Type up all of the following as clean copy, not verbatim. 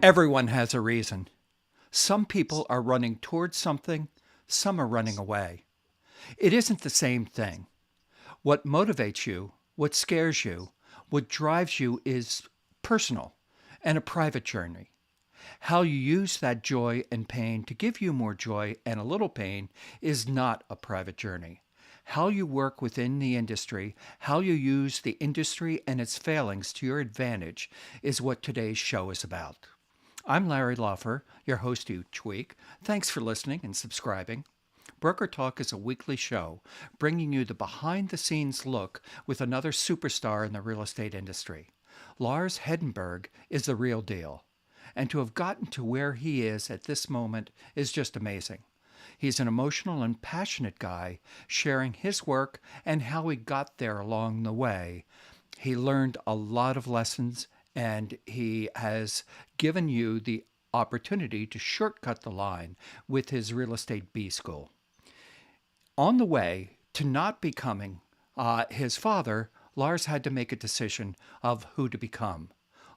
Everyone has a reason. Some people are running towards something, some are running away. It isn't the same thing. What motivates you, what scares you, what drives you is personal and a private journey. How you use that joy and pain to give you more joy and a little pain is not a private journey. How you work within the industry, how you use the industry and its failings to your advantage is what today's show is about. I'm Larry Lawfer, your host each week. Thanks for listening and subscribing. Broker Talk is a weekly show bringing you the behind the scenes look with another superstar in the real estate industry. Lars Hedenborg is the real deal. And to have gotten to where he is at this moment is just amazing. He's an emotional and passionate guy sharing his work and how he got there along the way. He learned a lot of lessons and he has given you the opportunity to shortcut the line with his Real Estate B-School. On the way to not becoming his father, Lars had to make a decision of who to become.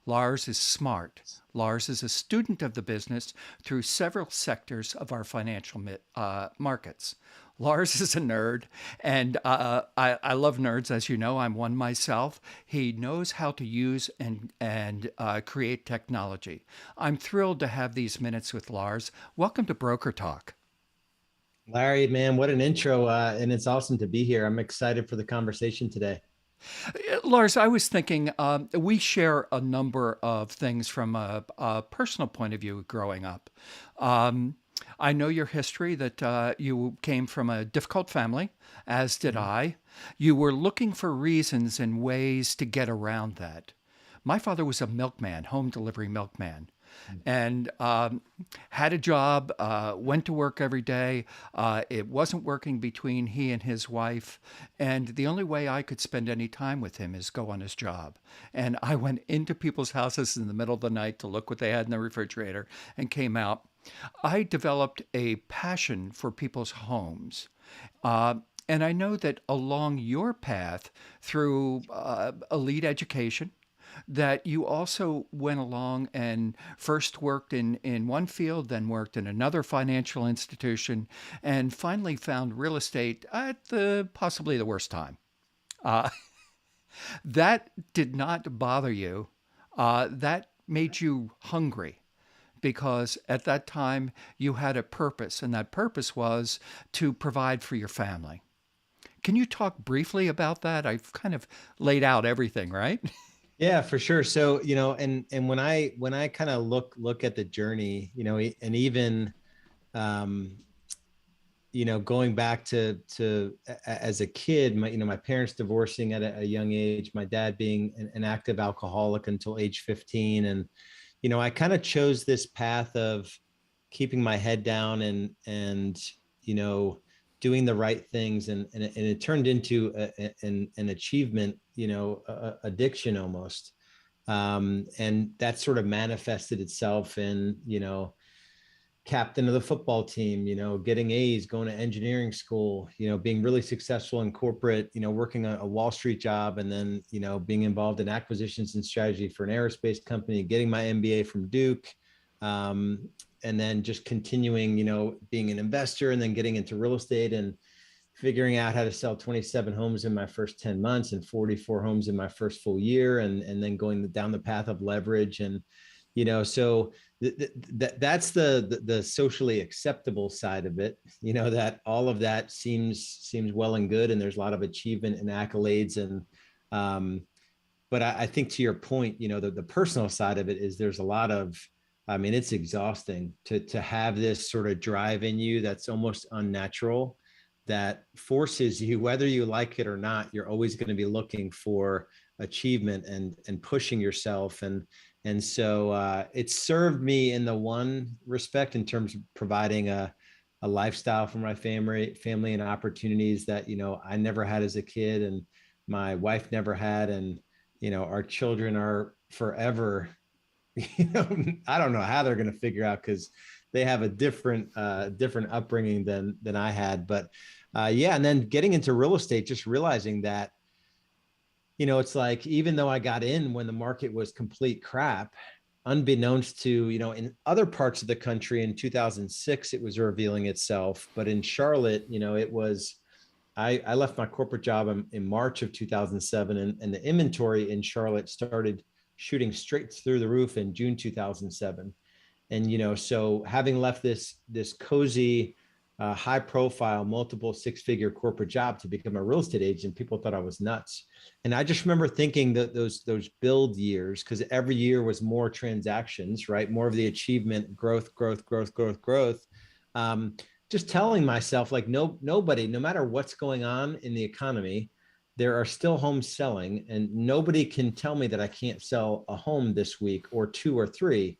Lars is smart. Lars is a student of the business through several sectors of our financial markets. Lars is a nerd, and I love nerds, as you know. I'm one myself. He knows how to use and create technology. I'm thrilled to have these minutes with Lars. Welcome to Broker Talk. Larry, man, what an intro. And it's awesome to be here. I'm excited for the conversation today. Lars, I was thinking we share a number of things from a personal point of view growing up. I know your history that you came from a difficult family, as did I. You were looking for reasons and ways to get around that. My father was a milkman, home delivery milkman, and had a job, went to work every day. It wasn't working between he and his wife. And the only way I could spend any time with him is go on his job. And I went into people's houses in the middle of the night to look what they had in the refrigerator and came out. I developed a passion for people's homes. And I know that along your path through elite education, that you also went along and first worked in one field, then worked in another financial institution, and finally found real estate at the possibly the worst time. Uh, that did not bother you. That made you hungry because at that time you had a purpose, and that purpose was to provide for your family. Can you talk briefly about that? I've kind of laid out everything, right? Yeah, for sure. So, and when I kind of look at the journey, and even um, going back as a kid, my parents divorcing at a young age, my dad being an active alcoholic until age 15. And, I kind of chose this path of keeping my head down and, doing the right things. And it turned into an achievement, addiction almost. And that sort of manifested itself in, captain of the football team, getting A's, going to engineering school, being really successful in corporate, working a Wall Street job, and then, being involved in acquisitions and strategy for an aerospace company, getting my MBA from Duke, and then just continuing, being an investor and then getting into real estate and figuring out how to sell 27 homes in my first 10 months and 44 homes in my first full year, and then going down the path of leverage. And, so that's the socially acceptable side of it, that all of that seems well and good. And there's a lot of achievement and accolades. And, but I think to your point, the personal side of it is there's a lot of, it's exhausting to have this sort of drive in you that's almost unnatural, that forces you, whether you like it or not, you're always going to be looking for achievement and pushing yourself. And so it served me in the one respect in terms of providing a lifestyle for my family and opportunities that, I never had as a kid and my wife never had. And, our children are forever, I don't know how they're going to figure out because they have a different upbringing than I had. But yeah, and then getting into real estate, just realizing that, it's like, even though I got in when the market was complete crap, unbeknownst to, in other parts of the country in 2006, it was revealing itself. But in Charlotte, it was, I left my corporate job in March of 2007, and the inventory in Charlotte started shooting straight through the roof in June 2007. And so having left this cozy, high profile, multiple six-figure corporate job to become a real estate agent, people thought I was nuts. And I just remember thinking that those build years, because every year was more transactions, right? More of the achievement, growth, growth, growth, growth, growth. Just telling myself, like, nobody, no matter what's going on in the economy, there are still homes selling, and nobody can tell me that I can't sell a home this week or two or three.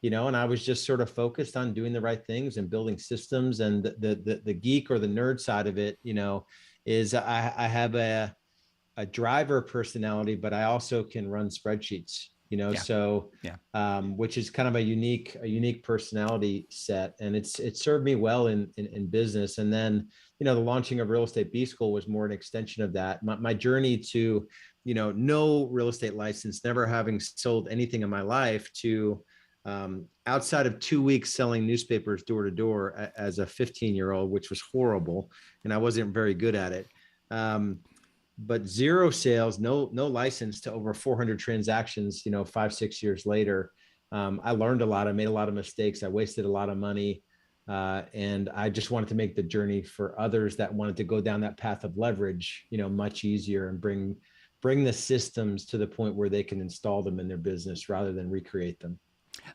And I was just sort of focused on doing the right things and building systems. And the geek or the nerd side of it, is I have a driver personality, but I also can run spreadsheets, Yeah. so Yeah. which is kind of a unique personality set, and it served me well in business. And then, the launching of Real Estate B-School was more an extension of that. My journey to, no real estate license, never having sold anything in my life, to outside of 2 weeks selling newspapers door to door as a 15-year-old, which was horrible, and I wasn't very good at it. But zero sales, no license, to over 400 transactions, 5-6 years later. I learned a lot. I made a lot of mistakes. I wasted a lot of money. And I just wanted to make the journey for others that wanted to go down that path of leverage, much easier, and bring the systems to the point where they can install them in their business rather than recreate them.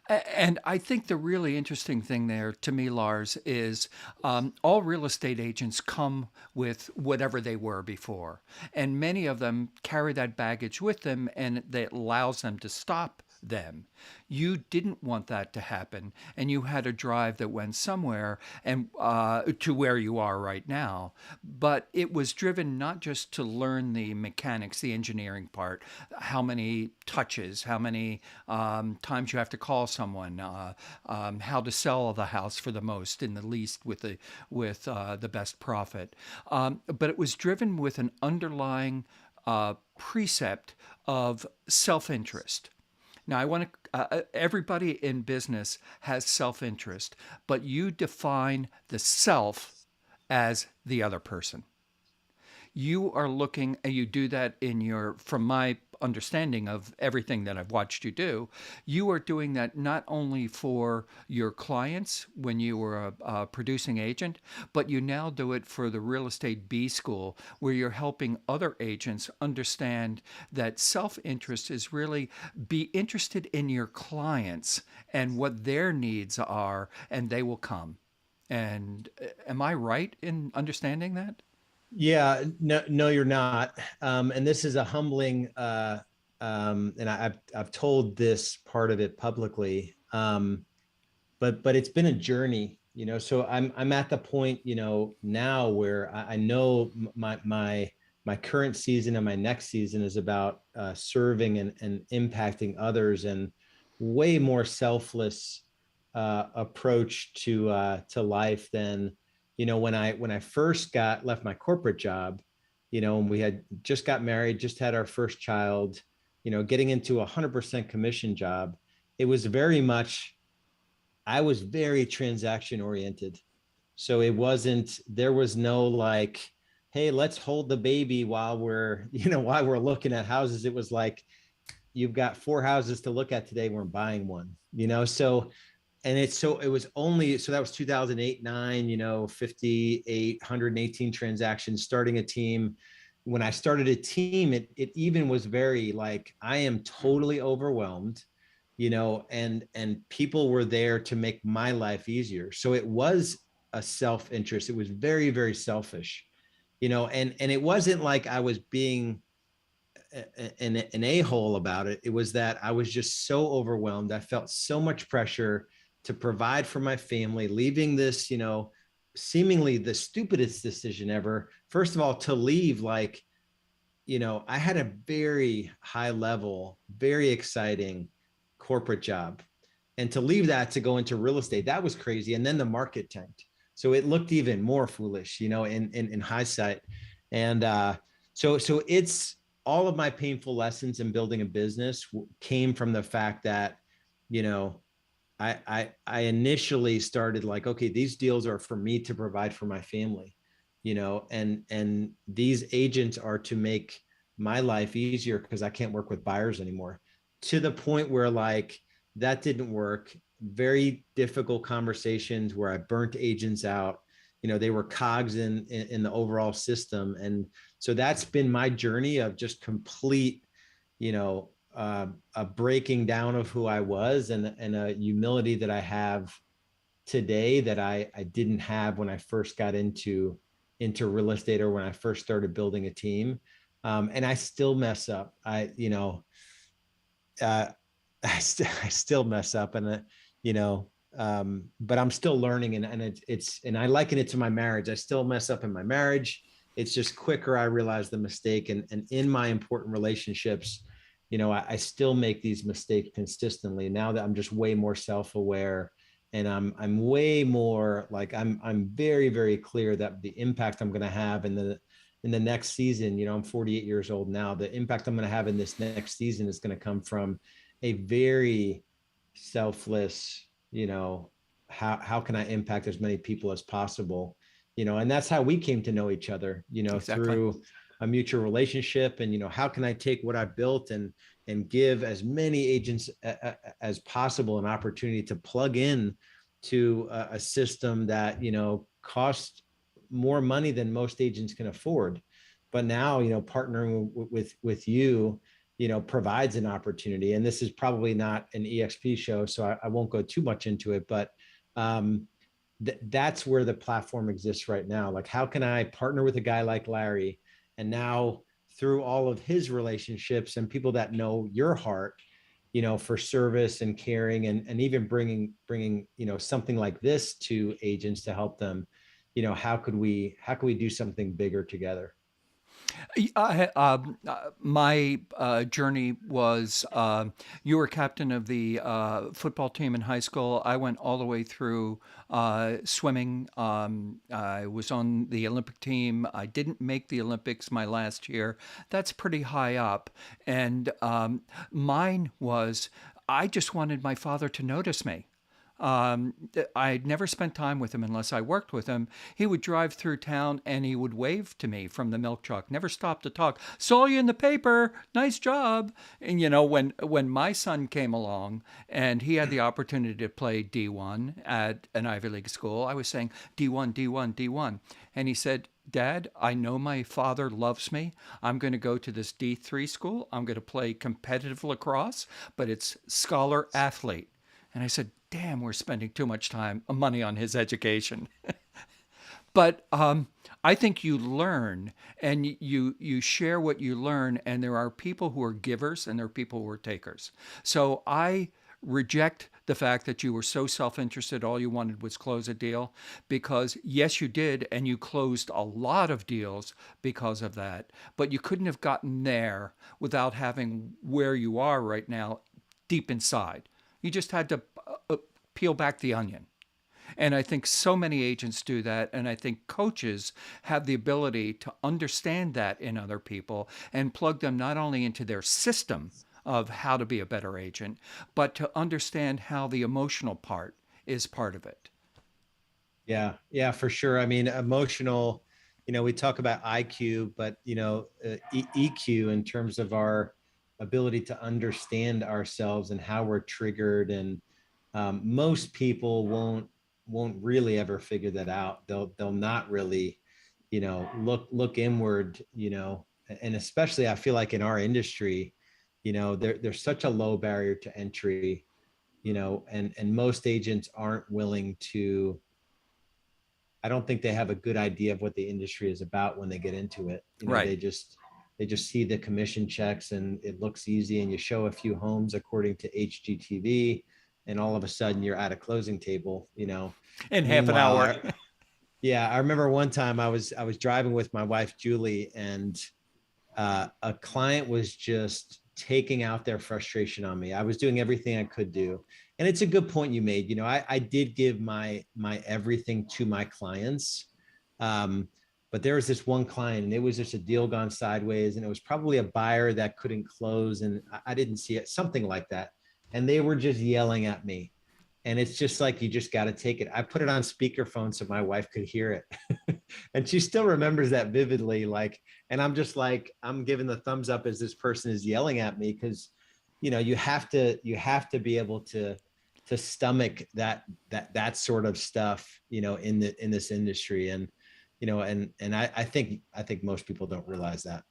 And I think the really interesting thing there to me, Lars, is all real estate agents come with whatever they were before. And many of them carry that baggage with them, and that allows them to stop them. You didn't want that to happen, and you had a drive that went somewhere and to where you are right now. But it was driven not just to learn the mechanics, the engineering part, how many touches, how many times you have to call someone, how to sell the house for the most and the least with the best profit. But it was driven with an underlying precept of self-interest. Now, I want to, everybody in business has self interest, but you define the self as the other person. You are looking, and you do that in your, from my understanding of everything that I've watched you do, you are doing that not only for your clients when you were a producing agent, but you now do it for the Real Estate B School, where you're helping other agents understand that self-interest is really be interested in your clients and what their needs are, and they will come. And am I right in understanding that? Yeah, no, you're not. And this is a humbling, and I've told this part of it publicly, but it's been a journey, So I'm at the point, now where I know my current season and my next season is about serving and impacting others, and way more selfless approach to life than, when I first left my corporate job, and we had just got married, just had our first child, getting into 100% commission job. It was very much, I was very transaction oriented. So there was no like, hey, let's hold the baby while while we're looking at houses. It was like, you've got 4 houses to look at today. We're buying one, so, and it was only, so that was 2008, 9, 58, 118 transactions, starting a team. When I started a team, it even was very like, I am totally overwhelmed, and people were there to make my life easier. So it was a self-interest. It was very, very selfish, and it wasn't like I was being an a-hole about it. It was that I was just so overwhelmed. I felt so much pressure to provide for my family, leaving this, seemingly the stupidest decision ever. First of all, to leave, like, I had a very high level, very exciting corporate job. And to leave that to go into real estate, that was crazy. And then the market tanked. So it looked even more foolish, in hindsight. And so it's all of my painful lessons in building a business came from the fact that you know, I initially started like, okay, these deals are for me to provide for my family, and these agents are to make my life easier because I can't work with buyers anymore. To the point where like that didn't work. Very difficult conversations where I burnt agents out. They were cogs in the overall system, and so that's been my journey of just complete, a breaking down of who I was, and a humility that I have today that I didn't have when I first got into real estate or when I first started building a team. And I still mess up. Uh, I still mess up, and but I'm still learning, and and I liken it to my marriage. I still mess up in my marriage. It's just quicker. I realize the mistake, and in my important relationships, I still make these mistakes consistently. Now that I'm just way more self-aware, and I'm way more like I'm very, very clear that the impact I'm going to have in the next season, I'm 48 years old now. The impact I'm going to have in this next season is going to come from a very selfless, how can I impact as many people as possible, and that's how we came to know each other, Exactly. through a mutual relationship. And how can I take what I've built and give as many agents as possible an opportunity to plug in to a system that costs more money than most agents can afford. But now, partnering with you, provides an opportunity. And this is probably not an EXP show, so I won't go too much into it, but that's where the platform exists right now. Like, how can I partner with a guy like Larry, and now through all of his relationships and people that know your heart, for service and caring, and even bringing something like this to agents to help them, how could we do something bigger together? My journey was you were captain of the football team in high school. I went all the way through swimming. I was on the Olympic team. I didn't make the Olympics my last year. That's pretty high up. And mine was I just wanted my father to notice me. Um, I'd never spent time with him unless I worked with him. He would drive through town and he would wave to me from the milk truck. Never stopped to talk. Saw you in the paper. Nice job. And when my son came along and he had the opportunity to play D1 at an Ivy League school, I was saying D1, D1, D1, and he said, Dad, I know my father loves me. I'm going to go to this D3 school. I'm going to play competitive lacrosse, but it's scholar athlete. And I said, damn, we're spending too much money on his education. But I think you learn and you share what you learn, and there are people who are givers and there are people who are takers. So I reject the fact that you were so self-interested, all you wanted was close a deal, because yes, you did, and you closed a lot of deals because of that, but you couldn't have gotten there without having where you are right now deep inside. You just had to peel back the onion. And I think so many agents do that. And I think coaches have the ability to understand that in other people and plug them not only into their system of how to be a better agent, but to understand how the emotional part is part of it. Yeah, yeah, for sure. I mean, emotional, we talk about IQ, but, EQ in terms of our ability to understand ourselves and how we're triggered. And most people won't really ever figure that out. They'll not really, look inward, and especially I feel like in our industry, there's such a low barrier to entry, and most agents aren't willing to. I don't think they have a good idea of what the industry is about when they get into it. Right. They just see the commission checks and it looks easy, and you show a few homes according to HGTV, and all of a sudden you're at a closing table. In half an Meanwhile, hour. yeah, I remember one time I was driving with my wife Julie, and a client was just taking out their frustration on me. I was doing everything I could do. And it's a good point you made. I did give my everything to my clients. But there was this one client, and it was just a deal gone sideways. And it was probably a buyer that couldn't close. And I didn't see it, something like that. and they were just yelling at me. And it's just like, you just got to take it. I put it on speakerphone so my wife could hear it. And she still remembers that vividly. Like, and I'm just like, I'm giving the thumbs up as this person is yelling at me. Cause you have to be able to stomach that sort of stuff, in this industry. And, I think most people don't realize that.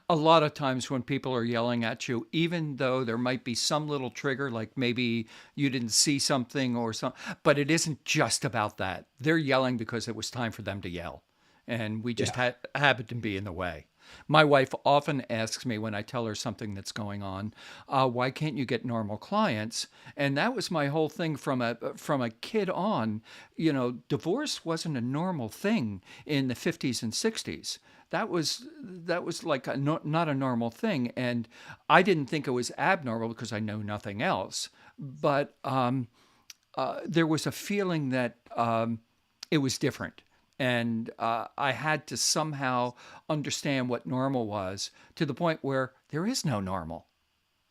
A lot of times when people are yelling at you, even though there might be some little trigger, like maybe you didn't see something or something, but it isn't just about that. They're yelling because it was time for them to yell. And we just Yeah. happen to be in the way. My wife often asks me when I tell her something that's going on, why can't you get normal clients? And that was my whole thing from a kid on. Divorce wasn't a normal thing in the 50s and 60s. That was like not a normal thing, and I didn't think it was abnormal because I know nothing else. But there was a feeling that it was different. And I had to somehow understand what normal was to the point where there is no normal.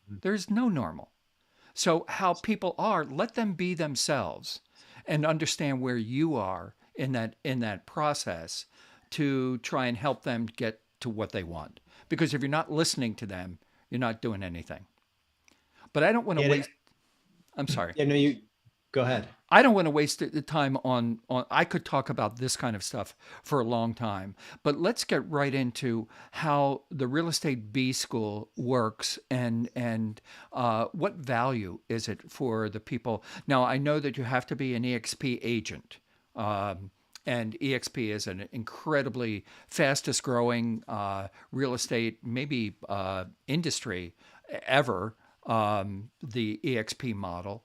There's no normal. So, how people are, let them be themselves and understand where you are in that process to try and help them get to what they want. Because if you're not listening to them, you're not doing anything. But I don't want to Yeah. waste. I'm sorry. Yeah. No, you go ahead. I don't want to waste the time on. I could talk about this kind of stuff for a long time, but let's get right into how the real estate B school works and what value is it for the people. Now I know that you have to be an eXp agent. And eXp is an incredibly fastest growing real estate, maybe industry ever. The eXp model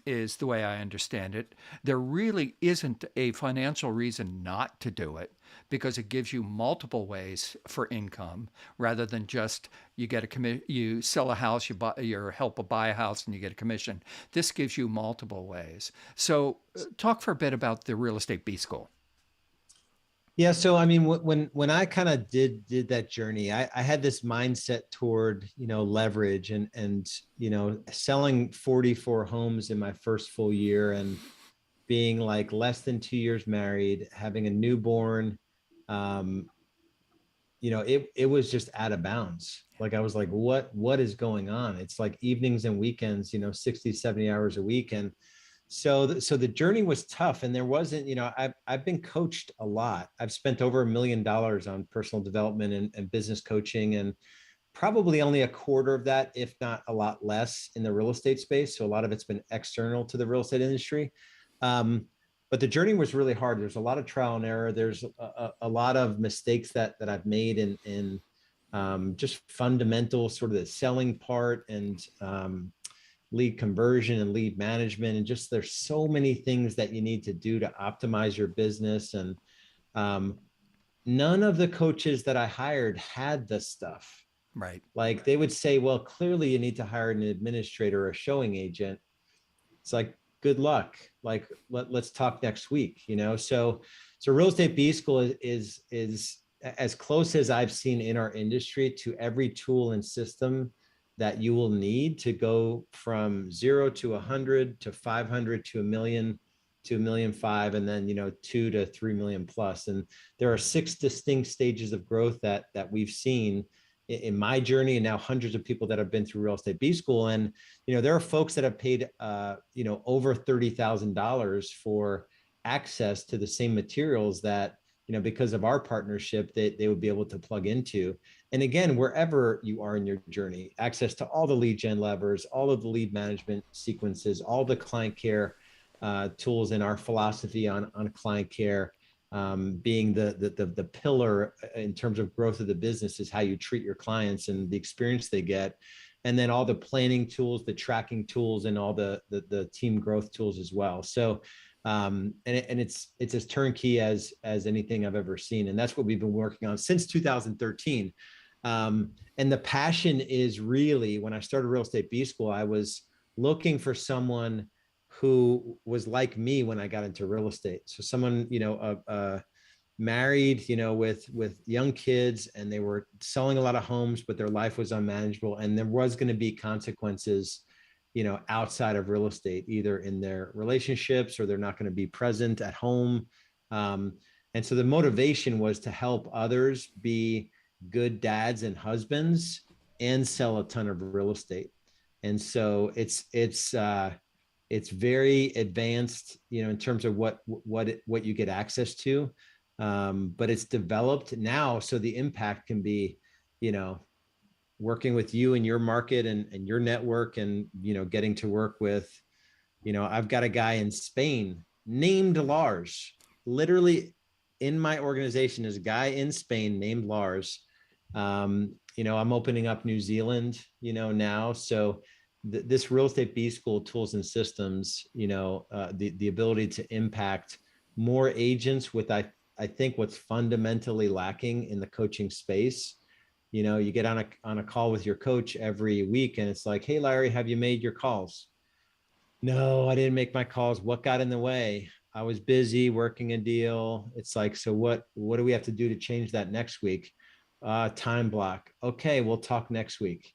is the way I understand it. There really isn't a financial reason not to do it because it gives you multiple ways for income rather than just you sell a house, you help buy a house and you get a commission. This gives you multiple ways. So talk for a bit about the real estate B school. Yeah. So, I mean, when I kind of did that journey, I had this mindset toward, leverage and, selling 44 homes in my first full year and being like less than 2 years married, having a newborn. Um, it was just out of bounds. Like, I was like, what is going on? It's like evenings and weekends, 60, 70 hours a week. And so the journey was tough. And there wasn't, I've been coached a lot. I've spent over $1 million on personal development and business coaching, and probably only a quarter of that, if not a lot less, in the real estate space. So a lot of it's been external to the real estate industry. But the journey was really hard. There's a lot of trial and error. There's a lot of mistakes that I've made in just fundamental sort of the selling part and lead conversion and lead management. And just, there's so many things that you need to do to optimize your business. And none of the coaches that I hired had this stuff. Right. Like, they would say, well, clearly you need to hire an administrator or a showing agent. It's like, good luck. Like, let's talk next week, So real estate B school is as close as I've seen in our industry to every tool and system that you will need to go from 0 to 100 to 500 to 1 million to 1.5 million, and then 2 to 3 million plus. And there are 6 distinct stages of growth that we've seen in my journey, and now hundreds of people that have been through real estate B school. And there are folks that have paid over $30,000 for access to the same materials that because of our partnership they would be able to plug into. And again, wherever you are in your journey, access to all the lead gen levers, all of the lead management sequences, all the client care tools, in our philosophy on client care being the pillar in terms of growth of the business, is how you treat your clients and the experience they get. And then all the planning tools, the tracking tools, and all the team growth tools as well. So and it's as turnkey as anything I've ever seen. And that's what we've been working on since 2013. And the passion is really, when I started Real Estate B School, I was looking for someone who was like me when I got into real estate. So someone, married, with young kids, and they were selling a lot of homes, but their life was unmanageable, and there was going to be consequences outside of real estate, either in their relationships or they're not going to be present at home. And so the motivation was to help others be good dads and husbands and sell a ton of real estate. And so it's very advanced, in terms of what you get access to. But it's developed now, so the impact can be, working with you and your market and your network, and getting to work with, I've got a guy in Spain named Lars. Literally in my organization is a guy in Spain named Lars. I'm opening up New Zealand, now. So this Real Estate B-School tools and systems, the ability to impact more agents with, I think what's fundamentally lacking in the coaching space. You get on a call with your coach every week and it's like, hey, Larry, have you made your calls? No, I didn't make my calls. What got in the way? I was busy working a deal. It's like, so what do we have to do to change that next week? Time block. Okay, we'll talk next week.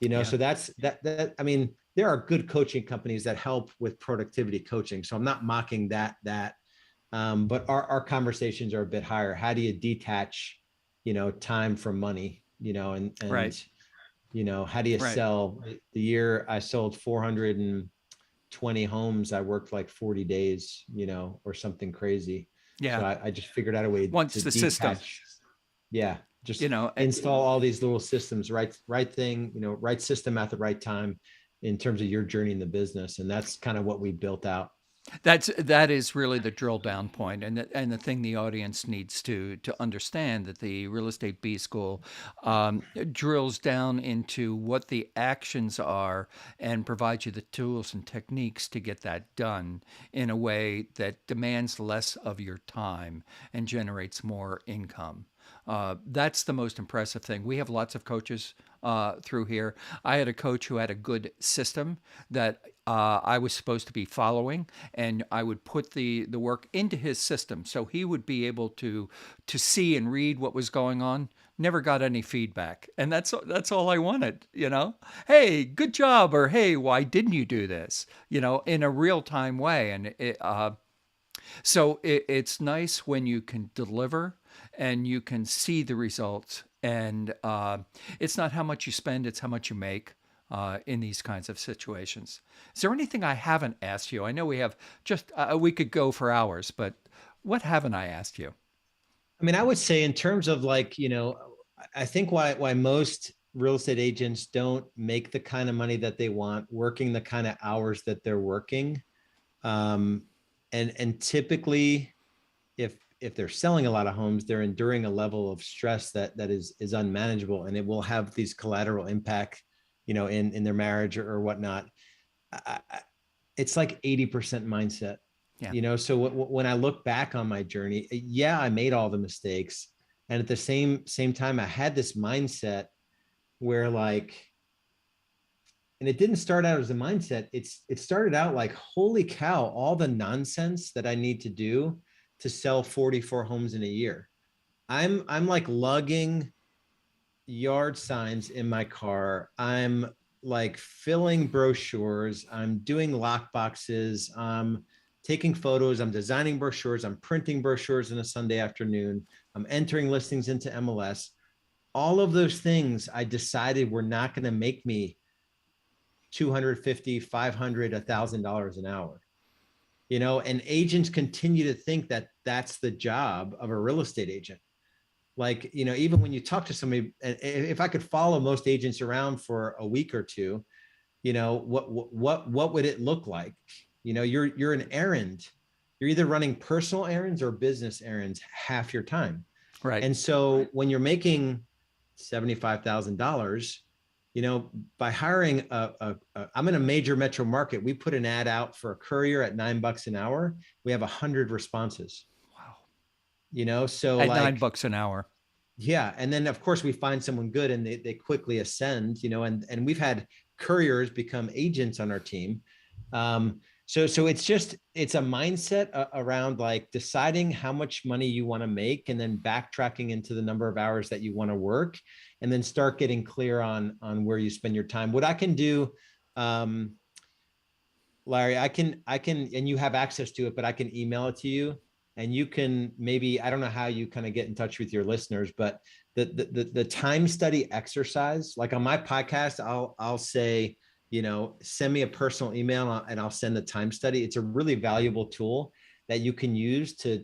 Yeah. So that's that. I mean, there are good coaching companies that help with productivity coaching. So I'm not mocking that. But our conversations are a bit higher. How do you detach, time from money, and Right. how do you Right. sell? The year I sold 420 homes, I worked like 40 days, or something crazy. So Yeah. I just figured out a way Once to the system, detach. Yeah. you Just know, install all these little systems, right thing, right system at the right time in terms of your journey in the business. And that's kind of what we built out. that is really the drill down point, and the thing the audience needs to understand, that the Real Estate B School drills down into what the actions are and provides you the tools and techniques to get that done in a way that demands less of your time and generates more income. That's the most impressive thing. We have lots of coaches through here. I had a coach who had a good system that I was supposed to be following, and I would put the work into his system so he would be able to see and read what was going on. Never got any feedback, and that's all I wanted. Hey, good job, or hey, why didn't you do this? In a real time way, and it's nice when you can deliver and you can see the results. And it's not how much you spend, it's how much you make in these kinds of situations. Is there anything I haven't asked you? I know we have just, we could go for hours, but what haven't I asked you? I mean, I would say in terms of like, I think why most real estate agents don't make the kind of money that they want, working the kind of hours that they're working. Um, and typically if they're selling a lot of homes, they're enduring a level of stress that is unmanageable, and it will have these collateral impact, in their marriage or whatnot. It's like 80% mindset. Yeah. So when I look back on my journey, yeah, I made all the mistakes, and at the same time I had this mindset where like, and it didn't start out as a mindset. It started out like, holy cow, all the nonsense that I need to do to sell 44 homes in a year. I'm like lugging yard signs in my car. I'm like filling brochures. I'm doing lock boxes. I'm taking photos. I'm designing brochures. I'm printing brochures in a Sunday afternoon. I'm entering listings into MLS. All of those things I decided were not going to make me 250, 500, $1,000 an hour. And agents continue to think that that's the job of a real estate agent. Like, even when you talk to somebody, if I could follow most agents around for a week or two, what would it look like? You're an errand. You're either running personal errands or business errands half your time. Right. And so when you're making $75,000, by hiring I'm in a major metro market. We put an ad out for a courier at $9 an hour. We have 100 responses. Wow. So At like, $9 an hour. yeah. And then of course we find someone good and they quickly ascend, and we've had couriers become agents on our team. So it's a mindset around like deciding how much money you want to make, and then backtracking into the number of hours that you want to work, and then start getting clear on where you spend your time. What I can do, Larry, and you have access to it, but I can email it to you, and you can maybe, I don't know how you kind of get in touch with your listeners, but the time study exercise, like on my podcast, I'll say, send me a personal email and I'll send the time study. It's a really valuable tool that you can use to I would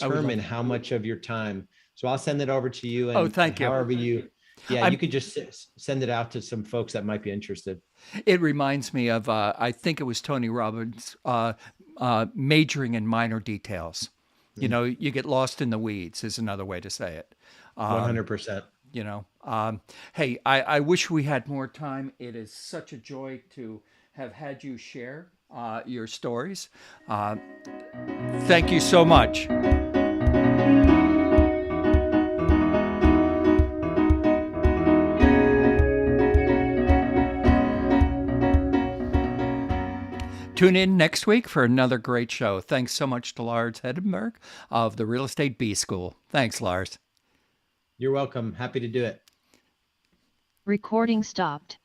love determine that. how much of your time. So I'll send it over to you, Oh, and thank you. however yeah, you I'm, could just send it out to some folks that might be interested. it reminds me of, I think it was Tony Robbins, majoring in minor details. You get lost in the weeds, is another way to say it. 100%. You know, hey, I wish we had more time. It is such a joy to have had you share your stories. Uh, Thank you so much. Tune in next week for another great show. Thanks so much to Lars Hedenborg of the Real Estate B-School. Thanks, Lars. You're welcome. Happy to do it. Recording stopped.